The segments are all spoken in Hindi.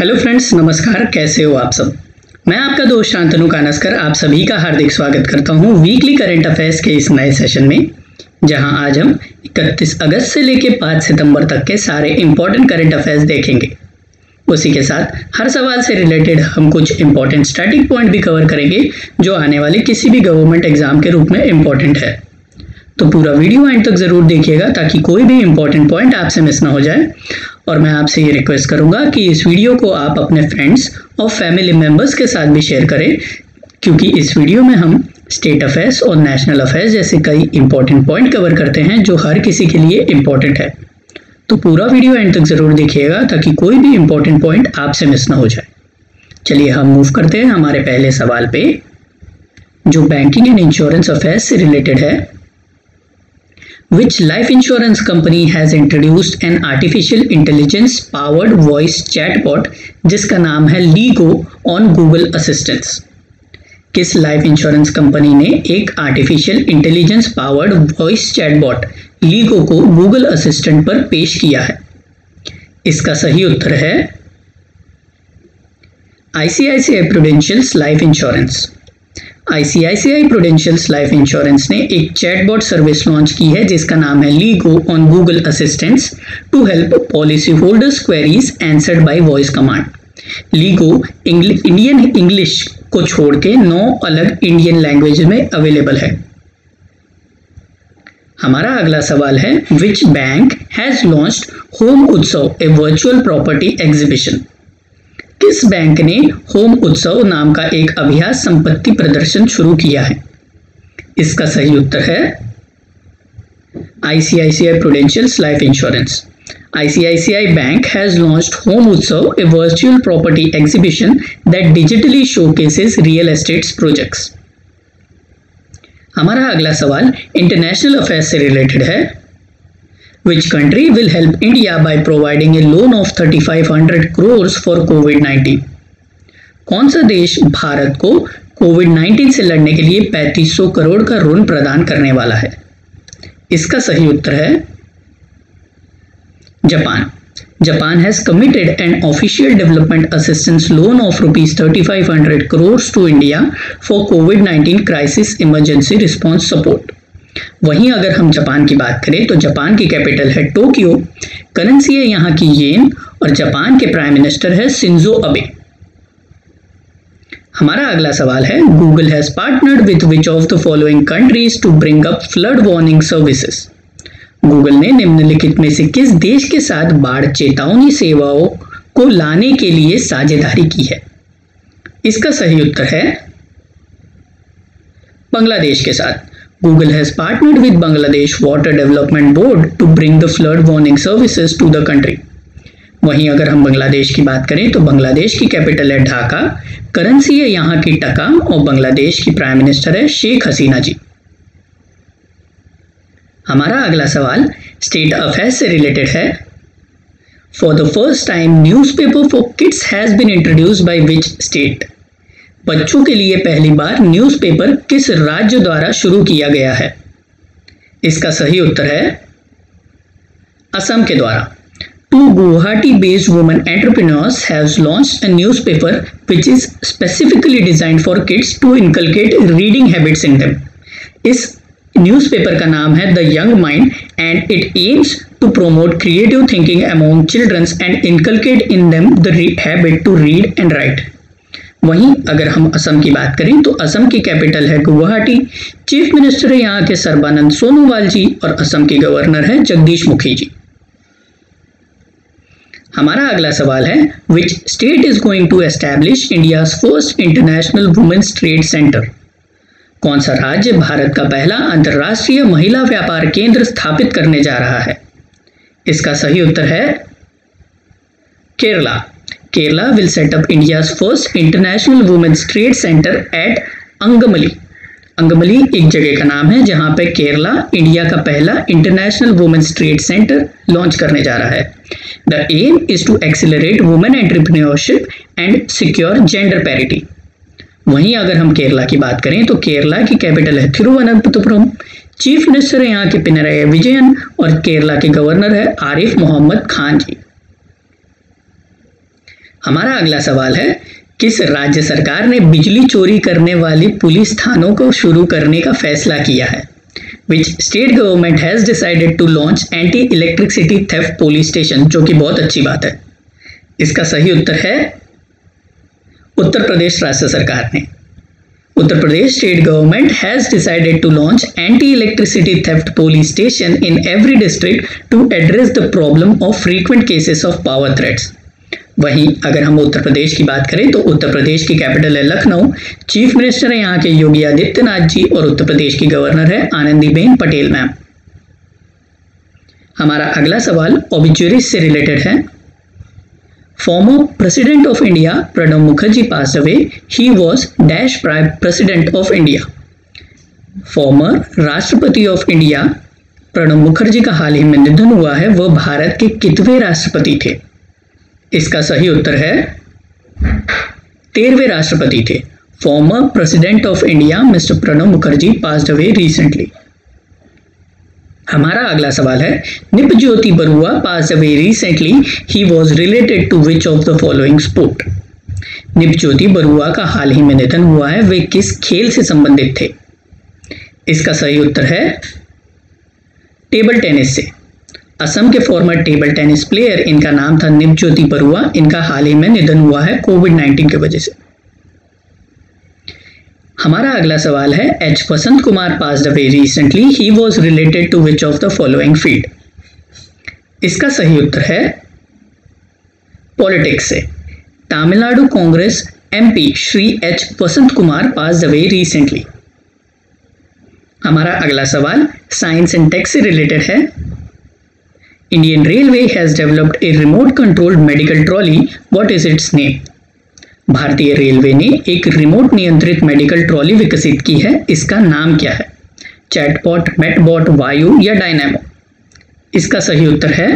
हेलो फ्रेंड्स, नमस्कार। कैसे हो आप सब। मैं आपका दोस्त शांतनु कानस्कर आप सभी का हार्दिक स्वागत करता हूं वीकली करंट अफेयर्स के इस नए सेशन में, जहां आज हम 31 अगस्त से लेकर 5 सितंबर तक के सारे इंपॉर्टेंट करंट अफेयर्स देखेंगे। उसी के साथ हर सवाल से रिलेटेड हम कुछ इंपॉर्टेंट स्टैटिक पॉइंट भी कवर करेंगे जो आने वाले किसी भी गवर्नमेंट एग्जाम के रूप में इंपॉर्टेंट है। तो पूरा वीडियो एंड तक जरूर देखिएगा ताकि कोई भी इंपॉर्टेंट पॉइंट आपसे मिस ना हो जाए। और मैं आपसे ये रिक्वेस्ट करूंगा कि इस वीडियो को आप अपने फ्रेंड्स और फैमिली मेंबर्स के साथ भी शेयर करें, क्योंकि इस वीडियो में हम स्टेट अफेयर्स और नेशनल अफेयर्स जैसे कई इंपॉर्टेंट पॉइंट कवर करते हैं जो हर किसी के लिए इंपॉर्टेंट है। तो पूरा वीडियो एंड तक जरूर देखिएगा ताकि कोई भी इंपॉर्टेंट पॉइंट आपसे मिस ना हो जाए। चलिए हम मूव करते हैं हमारे पहले सवाल पे, जो बैंकिंग एंड इंश्योरेंस अफेयर्स से रिलेटेड है। Which life insurance company has introduced an artificial intelligence powered voice chatbot जिसका नाम है लीगो ऑन गूगल असिस्टेंस? किस लाइफ इंश्योरेंस कंपनी ने एक artificial intelligence powered voice chatbot LIGO को गूगल असिस्टेंट पर पेश किया है? इसका सही उत्तर है ICICI prudential life insurance. ICICI prudential life insurance ने एक चैटबॉट सर्विस लॉन्च की है जिसका नाम है लीगो on Google assistants to help policy holders queries answered by voice command. लीगो इंडियन इंग्लिश को छोड़ के 9 अलग इंडियन लैंग्वेज में अवेलेबल है। हमारा अगला सवाल है, which bank has launched home उत्सव ए वर्चुअल प्रॉपर्टी एग्जीबिशन? किस बैंक ने होम उत्सव नाम का एक अभ्यास संपत्ति प्रदर्शन शुरू किया है? इसका सही उत्तर है ICICI prudential life insurance. ICICI Bank has launched Home Utsav, a virtual property exhibition that digitally showcases real estate projects. हमारा अगला सवाल इंटरनेशनल अफेयर्स से रिलेटेड है। Which country will help India by providing a loan of 3,500 crores for COVID-19? कौन सा देश भारत को कोविड-19 से लड़ने के लिए 3500 करोड़ का ऋण प्रदान करने वाला है? इसका सही उत्तर है Japan. Japan has committed an official development assistance loan of rupees 3,500 crores to India for COVID-19 crisis emergency response support. वहीं अगर हम जापान की बात करें तो जापान की कैपिटल है टोक्यो, करेंसी है यहाँ की येन और जापान के प्राइम मिनिस्टर है शिंजो अबे। हमारा अगला सवाल है, Google has partnered with which of the following countries to bring up flood warning services? Google ने निम्नलिखित में से किस देश के साथ बाढ़ चेतावनी सेवाओं को लाने के लिए साझेदारी की है? इसका सही उत्तर है बांग्लादेश के साथ। Google has partnered with Bangladesh Water Development Board to bring the flood warning services to the country. वहीं अगर हम बांग्लादेश की बात करें तो बांग्लादेश की कैपिटल है ढाका, करेंसी है यहाँ की टका और बांग्लादेश की प्राइम मिनिस्टर है शेख हसीना जी। हमारा अगला सवाल स्टेट अफेयर्स से रिलेटेड है। For the first time newspaper for kids has been introduced by which state? बच्चों के लिए पहली बार न्यूज़पेपर किस राज्य द्वारा शुरू किया गया है? इसका सही उत्तर है असम के द्वारा। Two Guwahati-based women entrepreneurs have launched a newspaper which is specifically designed for kids to inculcate reading habits in them. इस न्यूज़पेपर का नाम है The Young Mind and it aims to promote creative thinking among children and inculcate in them the habit to read and write. वहीं अगर हम असम की बात करें तो असम की कैपिटल है गुवाहाटी, चीफ मिनिस्टर है यहाँ के सर्बानंद सोनोवाल जी और असम के गवर्नर है जगदीश मुखी जी। हमारा अगला सवाल है, which state is going to establish India's first international women's trade centre? कौन सा राज्य भारत का पहला अंतर्राष्ट्रीय महिला व्यापार केंद्र स्थापित करने जा रहा है? इसका सही उत्तर है Kerala. Kerala will set up India's first international women's trade center at Angamaly. Angamaly एक जगह का नाम है जहां पे केरला इंडिया का पहला international women's trade centre launch करने जा रहा है। The aim is to accelerate women entrepreneurship and secure gender parity. वहीं अगर हम केरला की बात करें तो केरला की कैपिटल है थिरुवनंतपुरम, चीफ मिनिस्टर है यहाँ के पिनराई विजयन और केरला के गवर्नर है आरिफ मोहम्मद खान जी। हमारा अगला सवाल है, किस राज्य सरकार ने बिजली चोरी करने वाली पुलिस थानों को शुरू करने का फैसला किया है? Which state government has decided to launch anti-electricity theft police station? जो कि बहुत अच्छी बात है। इसका सही उत्तर है उत्तर प्रदेश राज्य सरकार ने। Uttar Pradesh state government has decided to launch anti electricity theft police station in every district to address the problem of frequent cases of power threats. वहीं अगर हम उत्तर प्रदेश की बात करें तो उत्तर प्रदेश की कैपिटल है लखनऊ, चीफ मिनिस्टर है यहाँ के योगी आदित्यनाथ जी और उत्तर प्रदेश की गवर्नर है आनंदीबेन पटेल मैम। हमारा अगला सवाल ऑब्ituaries से रिलेटेड है। Farmer president of India Pranab Mukherjee pass away, he was dash prime president of India. Farmer राष्ट्रपति ऑफ इंडिया प्रणब मुखर्जी का हाल ही में निधन हुआ है, वह भारत के कितवें राष्ट्रपति थे? इसका सही उत्तर है 13वें राष्ट्रपति थे। Former president of India mister Pranab Mukherjee passed away recently. हमारा अगला सवाल है, Nipjyoti Baruah passed away recently, he was related to which of the following sport? Nipjyoti Baruah का हाल ही में निधन हुआ है, वे किस खेल से संबंधित थे? इसका सही उत्तर है टेबल टेनिस से। असम के फॉर्मर टेबल टेनिस प्लेयर, इनका नाम था निपज्योति बरुआ, इनका हाल ही में निधन हुआ है कोविड-19 की वजह से। हमारा अगला सवाल है, H Vasanth Kumar passed away recently, he was related to which of the following field? इसका सही उत्तर है पॉलिटिक्स से। Tamil Nadu Congress MP Shri H Vasanth Kumar passed away recently. हमारा अगला सवाल साइंस एंड टेक से रिलेटेड है। Indian Railway has developed a remote controlled medical trolley. What is its name? भारतीय रेलवे ने एक रिमोट नियंत्रित मेडिकल ट्रॉली विकसित की है, इसका नाम क्या है? चैटबॉट, मेटबॉट, वायु या डायनामो? इसका सही उत्तर है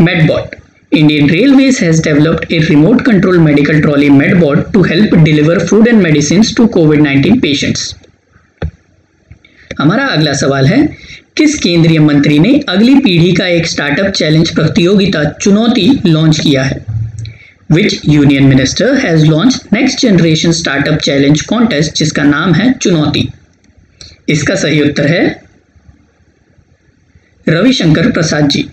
मेटबॉट। Indian Railways has developed a remote controlled medical trolley Medbot to help deliver food and medicines to COVID-19 patients. हमारा अगला सवाल है, किस केंद्रीय मंत्री ने अगली पीढ़ी का एक स्टार्टअप चैलेंज प्रतियोगिता चुनौती लॉन्च किया है? विच union minister has launch next generation startup challenge contest, जिसका नाम है चुनौती? इसका सही उत्तर है Ravishankar Prasad ji.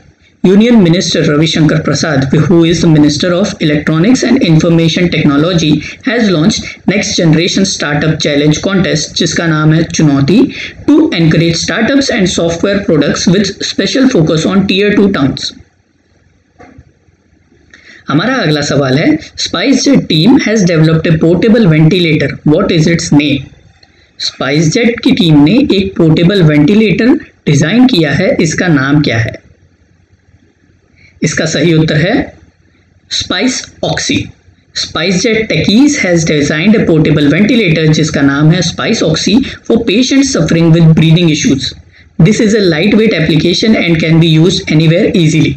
Union Minister Ravi Shankar Prasad, who is the Minister of Electronics and Information Technology, has launched Next Generation Startup Challenge Contest, जिसका नाम है चुनौती, to encourage startups and software products with special focus on Tier 2 towns. हमारा अगला सवाल है, SpiceJet team has developed a portable ventilator. What is its name? SpiceJet की टीम ने एक पोर्टेबल वेंटिलेटर डिजाइन किया है, इसका नाम क्या है? इसका सही उत्तर है spice oxy. SpiceJet techies has designed a portable ventilator जिसका नाम है spice oxy for patients suffering with breathing issues. This is a lightweight application and can be used anywhere easily.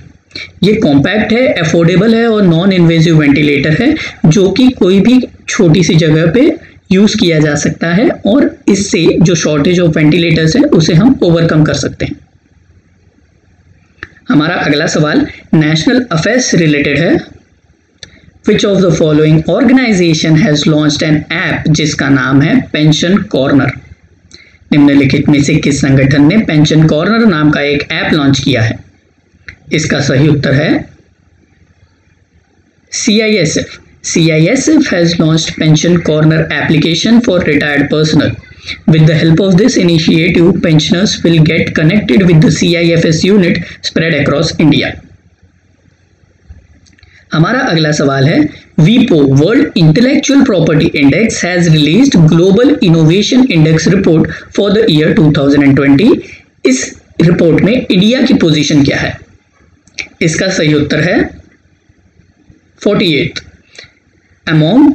ये कॉम्पैक्ट है, अफोर्डेबल है और नॉन इन्वेजिव वेंटिलेटर है जो कि कोई भी छोटी सी जगह पे यूज किया जा सकता है और इससे जो शॉर्टेज ऑफ वेंटिलेटर्स है उसे हम ओवरकम कर सकते हैं। हमारा अगला सवाल नेशनल अफेयर्स से रिलेटेड है। Which of the following organisation has launched an app जिसका नाम है पेंशन कॉर्नर? निम्नलिखित में से किस संगठन ने पेंशन कॉर्नर नाम का एक ऐप लॉन्च किया है? इसका सही उत्तर है CISF. CISF has launched Pension Corner application for retired personnel. With the help of this initiative, pensioners will get connected with the CIFS unit spread across India. हमारा अगला सवाल है, WIPO World Intellectual Property Index has released Global Innovation Index report for the year 2020. इस रिपोर्ट में इंडिया की पोजीशन क्या है? इसका सही उत्तर है 48th. Among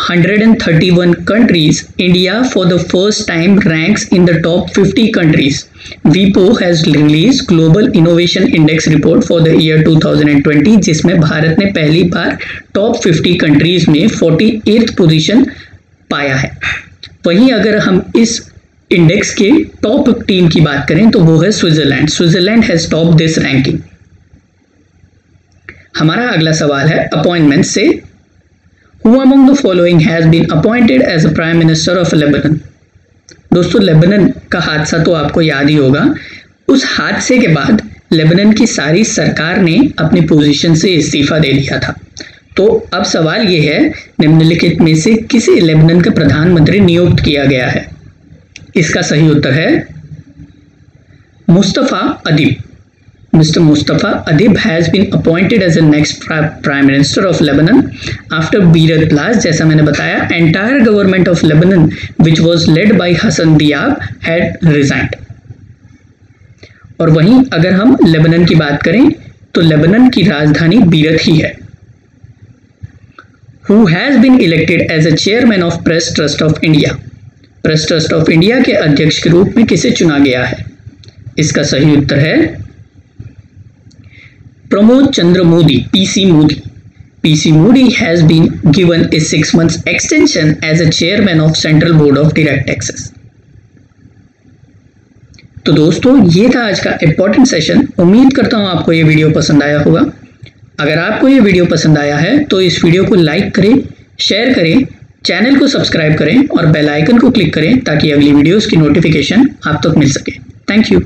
131 countries, India for the first time ranks in the top 50 countries. WIPO has released Global Innovation Index report for the year 2020, जिसमें भारत ने पहली बार टॉप 50 कंट्रीज में 48th पोजीशन पाया है। वहीं अगर हम इस इंडेक्स के टॉप टीम की बात करें तो वो है Switzerland. Switzerland has top this ranking. हमारा अगला सवाल है अपॉइंटमेंट से। Who among the following has been appointed as a Prime Minister of Lebanon? दोस्तों, लेबनान का हादसा तो आपको याद ही होगा। उस हादसे के बाद लेबनान की सारी सरकार ने अपनी पोजीशन से इस्तीफा दे दिया था। तो अब सवाल ये है, निम्नलिखित में से किसे लेबनान का प्रधानमंत्री नियुक्त किया गया है? इसका सही उत्तर है मुस्तफा अदीब। Mr. Mustafa Adib has been appointed as the next Prime Minister of Lebanon after Beirut blast। जैसा मैंने बताया, entire government of Lebanon, which was led by Hassan Diab, had resigned। और वहीं अगर हम लेबनान की बात करें तो लेबनान की राजधानी बीरत ही है। Who has been elected as a chairman of Press Trust of India? Press trust of India के अध्यक्ष के रूप में किसे चुना गया है? इसका सही उत्तर है Pramod Chandra Modi, PC Modi. PC Modi has been given a 6 months extension as a chairman of Central Board of Direct Taxes। तो दोस्तों, ये था आज का इंपॉर्टेंट सेशन। उम्मीद करता हूं आपको ये वीडियो पसंद आया होगा। अगर आपको ये वीडियो पसंद आया है तो इस वीडियो को लाइक करें, शेयर करें, चैनल को सब्सक्राइब करें और बेल आइकन को क्लिक करें ताकि अगली वीडियोस की नोटिफिकेशन आप तक मिल सके। Thank you.